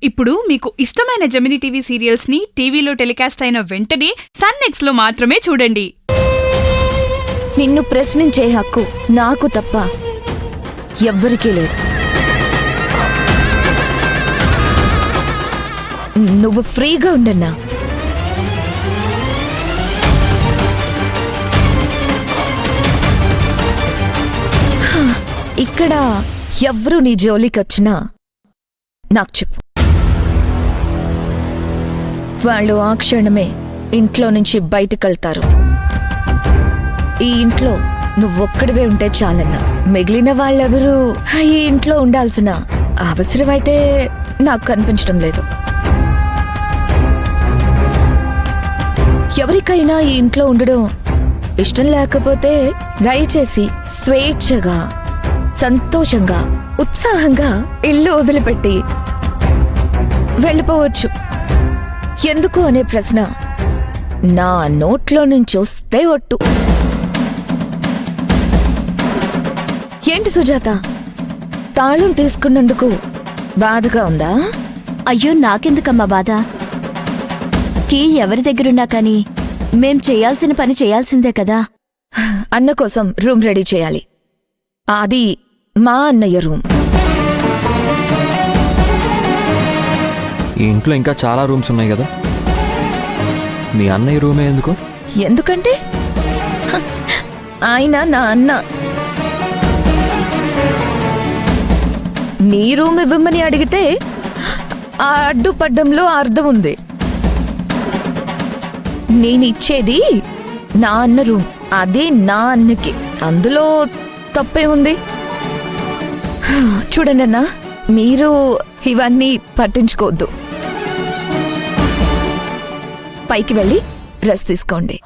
ఇప్పుడు మీకు ఇష్టమైన జెమినీ టీవీ సీరియల్స్ ని టీవీలో టెలికాస్ట్ అయిన వెంటనే సన్ నెక్స్ట్ లో మాత్రమే చూడండి. నిన్ను ప్రశ్నించే హక్కు నాకు తప్ప ఎవ్వరికీ లేదు. నువ్వు ఫ్రీగా ఉండన్నా. ఇక్కడ ఎవ్వరూ నీ జోలికొచ్చినా నాకు చెప్పు. వాళ్ళు ఆ క్షణమే ఇంట్లో నుంచి బయటకెళ్తారు. ఈ ఇంట్లో నువ్వొక్కడివే ఉంటే చాలన్నా. మిగిలిన వాళ్ళెవరూ ఈ ఇంట్లో ఉండాల్సిన అవసరమైతే నాకు కనిపించడం లేదు. ఎవరికైనా ఈ ఇంట్లో ఉండడం ఇష్టం లేకపోతే దయచేసి స్వేచ్ఛగా, సంతోషంగా, ఉత్సాహంగా ఇల్లు వదిలిపెట్టి వెళ్ళిపోవచ్చు. ఎందుకు అనే ప్రశ్న నా నోట్లో నుంచి వస్తే ఒట్టు. ఏంటి సుజాత, తాళం తీసుకున్నందుకు బాధగా ఉందా? అయ్యో, నాకెందుకమ్మా బాధ? కీ ఎవరి దగ్గరున్నా కానీ మేం చేయాల్సిన పని చేయాల్సిందే కదా. అన్న కోసం రూమ్ రెడీ చేయాలి. అది మా అన్నయ్య రూమ్. ఈ ఇంట్లో ఇంకా చాలా రూమ్స్ ఉన్నాయి కదా, మీ అన్నయ్య రూమే ఎందుకు? ఎందుకంటే ఆయన నా అన్న. నీ రూమ్ ఇవ్వమని అడిగితే ఆ అడ్డుపడ్డంలో అర్థం ఉంది. నేనిచ్చేది నా అన్న రూమ్, అదే నా అన్నకి. అందులో తప్పే ఉంది? చూడండి అన్నా, మీరు ఇవన్నీ పట్టించుకోవద్దు. పైకి వెళ్ళి రెస్ట్ తీసుకోండి.